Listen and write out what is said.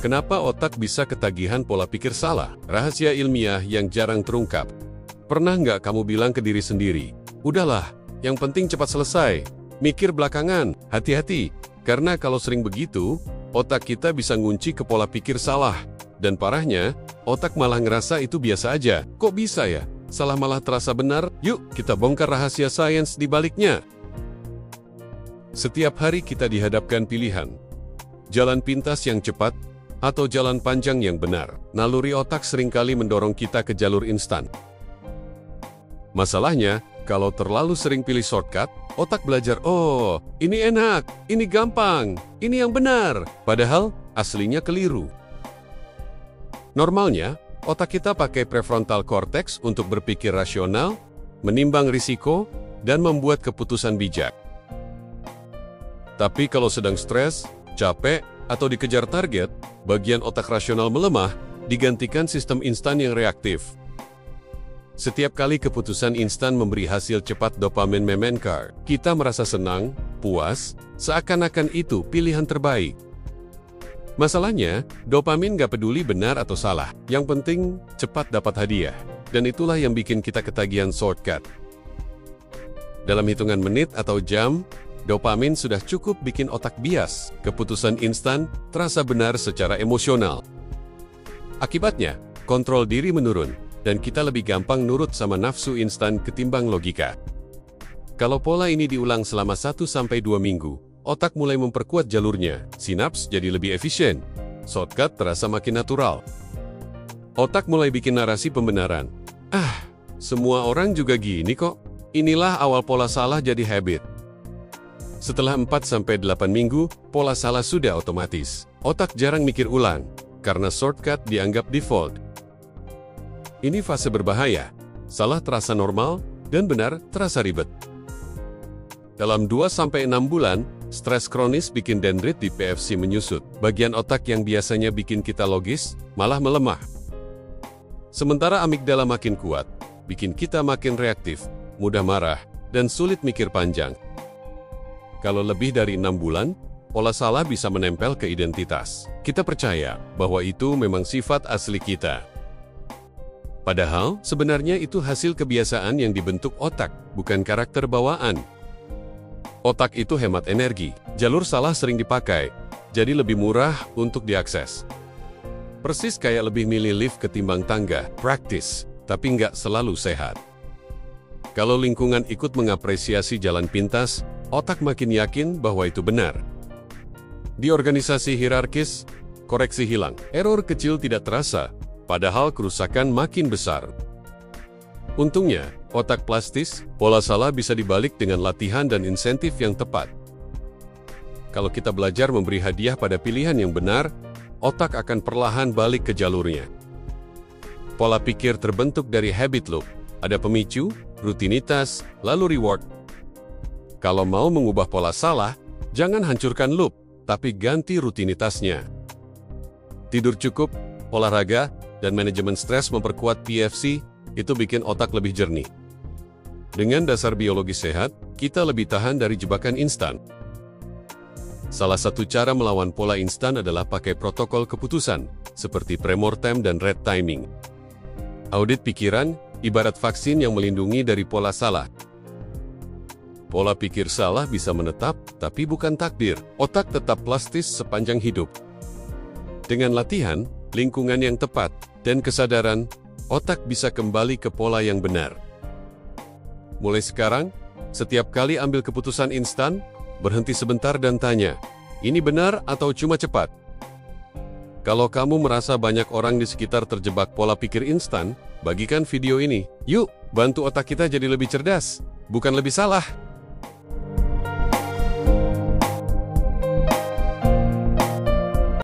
Kenapa otak bisa ketagihan pola pikir salah? Rahasia ilmiah yang jarang terungkap. Pernah nggak kamu bilang ke diri sendiri, udahlah, yang penting cepat selesai, mikir belakangan, hati-hati. Karena kalau sering begitu, otak kita bisa ngunci ke pola pikir salah. Dan parahnya, otak malah ngerasa itu biasa aja. Kok bisa ya? Salah malah terasa benar? Yuk, kita bongkar rahasia sains di baliknya. Setiap hari kita dihadapkan pilihan. Jalan pintas yang cepat, atau jalan panjang yang benar. Naluri otak seringkali mendorong kita ke jalur instan. Masalahnya, kalau terlalu sering pilih shortcut, otak belajar, oh, ini enak, ini gampang, ini yang benar. Padahal, aslinya keliru. Normalnya, otak kita pakai prefrontal cortex untuk berpikir rasional, menimbang risiko, dan membuat keputusan bijak. Tapi kalau sedang stres, capek, atau dikejar target, bagian otak rasional melemah, digantikan sistem instan yang reaktif. Setiap kali keputusan instan memberi hasil cepat dopamin memankar, kita merasa senang, puas, seakan-akan itu pilihan terbaik. Masalahnya, dopamin gak peduli benar atau salah, yang penting cepat dapat hadiah. Dan itulah yang bikin kita ketagihan shortcut. Dalam hitungan menit atau jam, dopamin sudah cukup bikin otak bias. Keputusan instan terasa benar secara emosional. Akibatnya, kontrol diri menurun, dan kita lebih gampang nurut sama nafsu instan ketimbang logika. Kalau pola ini diulang selama 1-2 minggu, otak mulai memperkuat jalurnya, sinaps jadi lebih efisien, shortcut terasa makin natural. Otak mulai bikin narasi pembenaran. Semua orang juga gini kok. Inilah awal pola salah jadi habit. Setelah 4-8 minggu, pola salah sudah otomatis. Otak jarang mikir ulang, karena shortcut dianggap default. Ini fase berbahaya. Salah terasa normal, dan benar terasa ribet. Dalam 2-6 bulan, stres kronis bikin dendrit di PFC menyusut. Bagian otak yang biasanya bikin kita logis, malah melemah. Sementara amigdala makin kuat, bikin kita makin reaktif, mudah marah, dan sulit mikir panjang. Kalau lebih dari 6 bulan, pola salah bisa menempel ke identitas. Kita percaya bahwa itu memang sifat asli kita. Padahal, sebenarnya itu hasil kebiasaan yang dibentuk otak, bukan karakter bawaan. Otak itu hemat energi, jalur salah sering dipakai, jadi lebih murah untuk diakses. Persis kayak lebih milih lift ketimbang tangga, praktis, tapi nggak selalu sehat. Kalau lingkungan ikut mengapresiasi jalan pintas, otak makin yakin bahwa itu benar. Di organisasi hierarkis, koreksi hilang, error kecil tidak terasa, padahal kerusakan makin besar. Untungnya, otak plastis, pola salah bisa dibalik dengan latihan dan insentif yang tepat. Kalau kita belajar memberi hadiah pada pilihan yang benar, otak akan perlahan balik ke jalurnya. Pola pikir terbentuk dari habit loop. Ada pemicu, rutinitas, lalu reward. Kalau mau mengubah pola salah, jangan hancurkan loop, tapi ganti rutinitasnya. Tidur cukup, olahraga, dan manajemen stres memperkuat PFC, itu bikin otak lebih jernih. Dengan dasar biologi sehat, kita lebih tahan dari jebakan instan. Salah satu cara melawan pola instan adalah pakai protokol keputusan, seperti premortem dan red timing. Audit pikiran, ibarat vaksin yang melindungi dari pola salah. Pola pikir salah bisa menetap, tapi bukan takdir. Otak tetap plastis sepanjang hidup. Dengan latihan, lingkungan yang tepat, dan kesadaran, otak bisa kembali ke pola yang benar. Mulai sekarang, setiap kali ambil keputusan instan, berhenti sebentar dan tanya, ini benar atau cuma cepat? Kalau kamu merasa banyak orang di sekitar terjebak pola pikir instan, bagikan video ini. Yuk, bantu otak kita jadi lebih cerdas, bukan lebih salah.